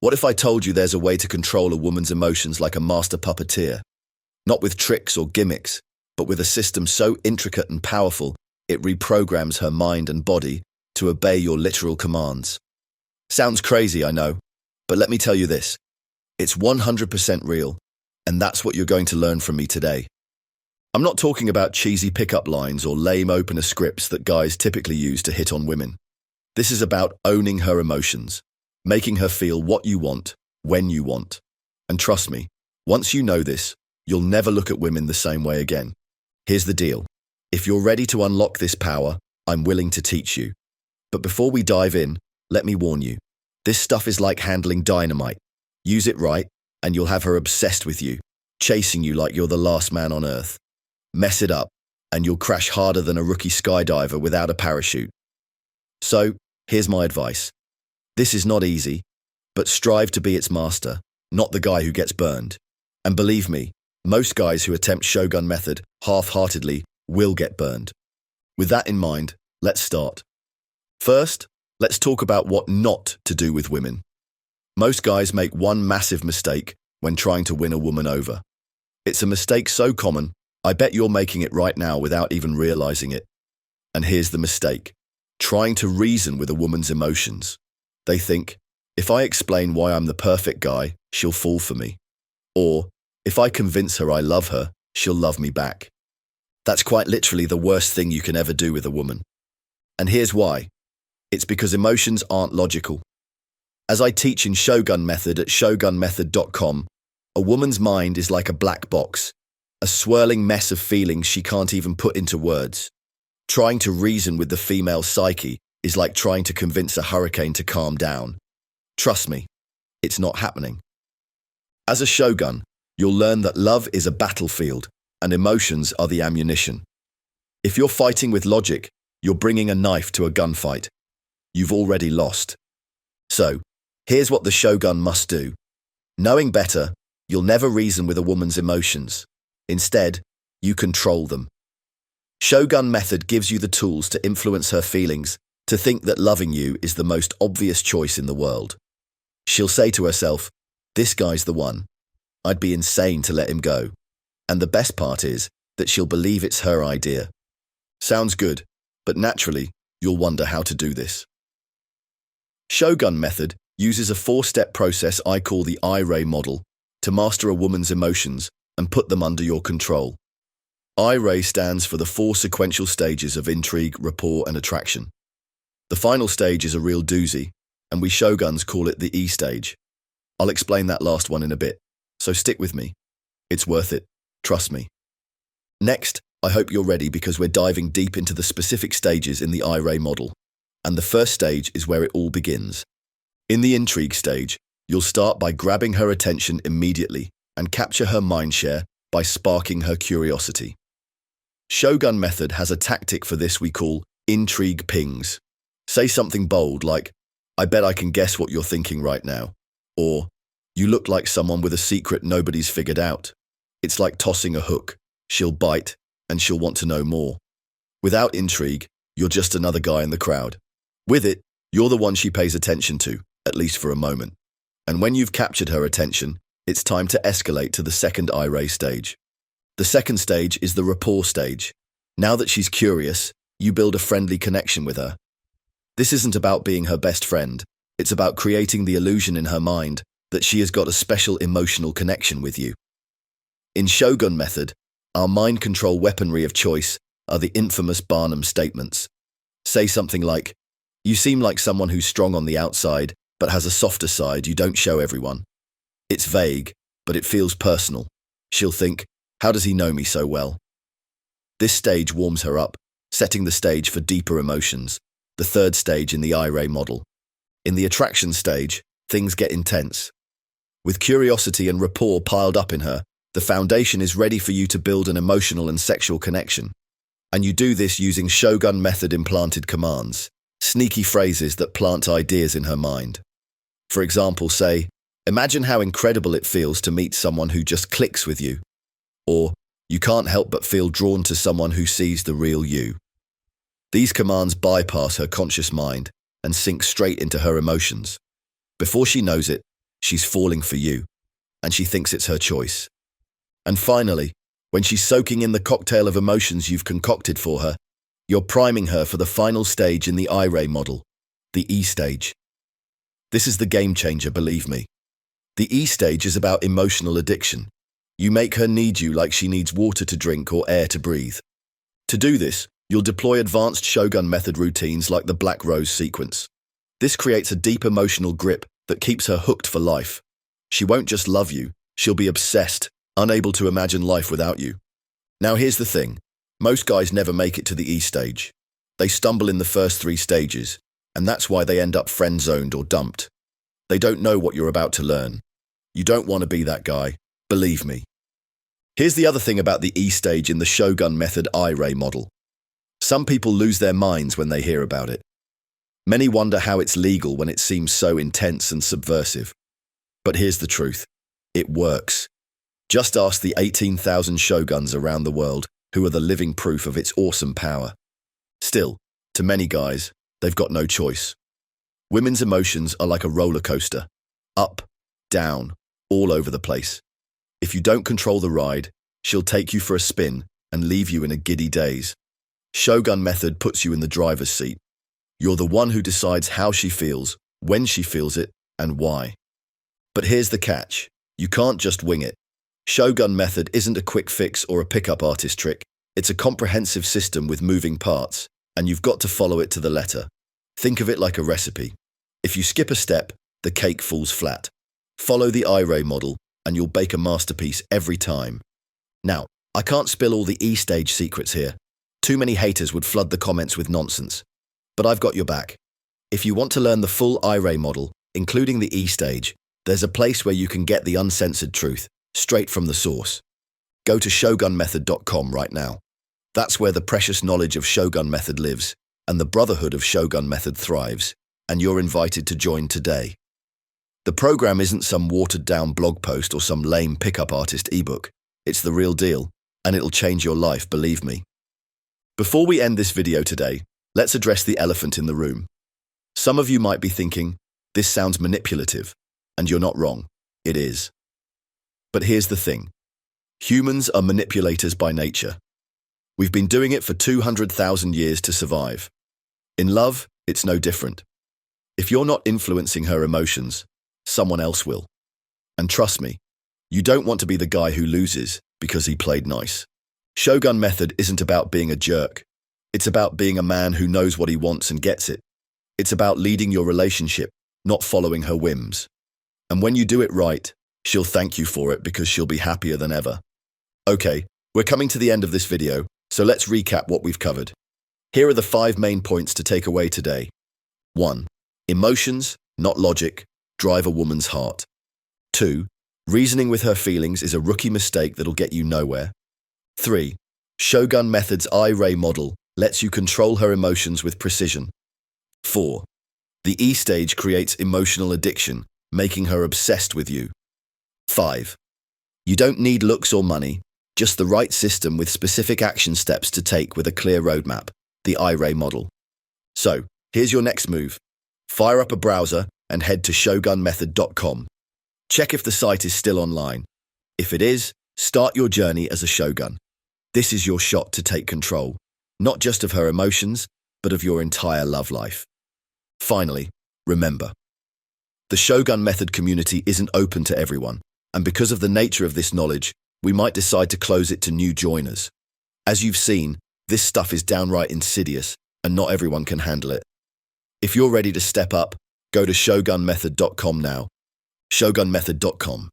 What if I told you there's a way to control a woman's emotions like a master puppeteer? Not with tricks or gimmicks, but with a system so intricate and powerful, it reprograms her mind and body to obey your literal commands. Sounds crazy, I know, but let me tell you this. It's 100% real, and that's what you're going to learn from me today. I'm not talking about cheesy pickup lines or lame opener scripts that guys typically use to hit on women. This is about owning her emotions, making her feel what you want, when you want. And trust me, once you know this, you'll never look at women the same way again. Here's the deal. If you're ready to unlock this power, I'm willing to teach you. But before we dive in, let me warn you. This stuff is like handling dynamite. Use it right, and you'll have her obsessed with you, chasing you like you're the last man on earth. Mess it up, and you'll crash harder than a rookie skydiver without a parachute. So, here's my advice. This is not easy, but strive to be its master, not the guy who gets burned. And believe me, most guys who attempt Shogun Method half-heartedly will get burned. With that in mind, let's start. First, let's talk about what not to do with women. Most guys make one massive mistake when trying to win a woman over. It's a mistake so common, I bet you're making it right now without even realizing it. And here's the mistake. Trying to reason with a woman's emotions. They think, if I explain why I'm the perfect guy, she'll fall for me. Or, if I convince her I love her, she'll love me back. That's quite literally the worst thing you can ever do with a woman. And here's why. It's because emotions aren't logical. As I teach in Shogun Method at shogunmethod.com, a woman's mind is like a black box, a swirling mess of feelings she can't even put into words. Trying to reason with the female psyche is like trying to convince a hurricane to calm down. Trust me, it's not happening. As a shogun, you'll learn that love is a battlefield and emotions are the ammunition. If you're fighting with logic, you're bringing a knife to a gunfight. You've already lost. So, here's what the shogun must do. Knowing better, you'll never reason with a woman's emotions. Instead, you control them. Shogun Method gives you the tools to influence her feelings, to think that loving you is the most obvious choice in the world. She'll say to herself, this guy's the one. I'd be insane to let him go. And the best part is that she'll believe it's her idea. Sounds good, but naturally, you'll wonder how to do this. Shogun Method uses a 4-step process I call the IRAE Model to master a woman's emotions and put them under your control. IRAE stands for the 4 sequential stages of intrigue, rapport, and attraction. The final stage is a real doozy, and we shoguns call it the E stage. I'll explain that last one in a bit, so stick with me. It's worth it, trust me. Next, I hope you're ready because we're diving deep into the specific stages in the IRAE model. And the first stage is where it all begins. In the intrigue stage, you'll start by grabbing her attention immediately and capture her mindshare by sparking her curiosity. Shogun Method has a tactic for this we call intrigue pings. Say something bold like, I bet I can guess what you're thinking right now. Or, you look like someone with a secret nobody's figured out. It's like tossing a hook. She'll bite, and she'll want to know more. Without intrigue, you're just another guy in the crowd. With it, you're the one she pays attention to, at least for a moment. And when you've captured her attention, it's time to escalate to the second IRAE stage. The second stage is the rapport stage. Now that she's curious, you build a friendly connection with her. This isn't about being her best friend. It's about creating the illusion in her mind that she has got a special emotional connection with you. In Shogun Method, our mind control weaponry of choice are the infamous Barnum statements. Say something like, you seem like someone who's strong on the outside, but has a softer side you don't show everyone. It's vague, but it feels personal. She'll think, how does he know me so well? This stage warms her up, setting the stage for deeper emotions, the third stage in the IRAE model. In the attraction stage, things get intense. With curiosity and rapport piled up in her, the foundation is ready for you to build an emotional and sexual connection. And you do this using Shogun Method implanted commands, sneaky phrases that plant ideas in her mind. For example, say, imagine how incredible it feels to meet someone who just clicks with you. Or, you can't help but feel drawn to someone who sees the real you. These commands bypass her conscious mind and sink straight into her emotions. Before she knows it, she's falling for you, and she thinks it's her choice. And finally, when she's soaking in the cocktail of emotions you've concocted for her, you're priming her for the final stage in the IRAE model, the E stage. This is the game changer, believe me. The E stage is about emotional addiction. You make her need you like she needs water to drink or air to breathe. To do this, you'll deploy advanced Shogun Method routines like the Black Rose sequence. This creates a deep emotional grip that keeps her hooked for life. She won't just love you, she'll be obsessed, unable to imagine life without you. Now here's the thing. Most guys never make it to the E stage. They stumble in the first 3 stages, and that's why they end up friend-zoned or dumped. They don't know what you're about to learn. You don't want to be that guy, believe me. Here's the other thing about the E stage in the Shogun Method IRAE model. Some people lose their minds when they hear about it. Many wonder how it's legal when it seems so intense and subversive. But here's the truth. It works. Just ask the 18,000 shoguns around the world who are the living proof of its awesome power. Still, to many guys, they've got no choice. Women's emotions are like a roller coaster. Up, down, all over the place. If you don't control the ride, she'll take you for a spin and leave you in a giddy daze. Shogun Method puts you in the driver's seat. You're the one who decides how she feels, when she feels it, and why. But here's the catch. You can't just wing it. Shogun Method isn't a quick fix or a pickup artist trick. It's a comprehensive system with moving parts, and you've got to follow it to the letter. Think of it like a recipe. If you skip a step, the cake falls flat. Follow the IRAE model, and you'll bake a masterpiece every time. Now, I can't spill all the E stage secrets here. Too many haters would flood the comments with nonsense. But I've got your back. If you want to learn the full IRAE model, including the E stage, there's a place where you can get the uncensored truth, straight from the source. Go to shogunmethod.com right now. That's where the precious knowledge of Shogun Method lives, and the brotherhood of Shogun Method thrives, and you're invited to join today. The program isn't some watered-down blog post or some lame pickup artist ebook. It's the real deal, and it'll change your life, believe me. Before we end this video today, let's address the elephant in the room. Some of you might be thinking, this sounds manipulative, and you're not wrong. It is. But here's the thing. Humans are manipulators by nature. We've been doing it for 200,000 years to survive. In love, it's no different. If you're not influencing her emotions, someone else will. And trust me, you don't want to be the guy who loses because he played nice. Shogun Method isn't about being a jerk. It's about being a man who knows what he wants and gets it. It's about leading your relationship, not following her whims. And when you do it right, she'll thank you for it because she'll be happier than ever. Okay, we're coming to the end of this video, so let's recap what we've covered. Here are the 5 main points to take away today. 1. Emotions, not logic, drive a woman's heart. 2. Reasoning with her feelings is a rookie mistake that'll get you nowhere. 3. Shogun Method's IRAE model lets you control her emotions with precision. 4. The E stage creates emotional addiction, making her obsessed with you. 5. You don't need looks or money, just the right system with specific action steps to take with a clear roadmap, the IRAE model. So, here's your next move. Fire up a browser and head to shogunmethod.com. Check if the site is still online. If it is, start your journey as a shogun. This is your shot to take control, not just of her emotions, but of your entire love life. Finally, remember, the Shogun Method community isn't open to everyone, and because of the nature of this knowledge, we might decide to close it to new joiners. As you've seen, this stuff is downright insidious, and not everyone can handle it. If you're ready to step up, go to shogunmethod.com now. shogunmethod.com.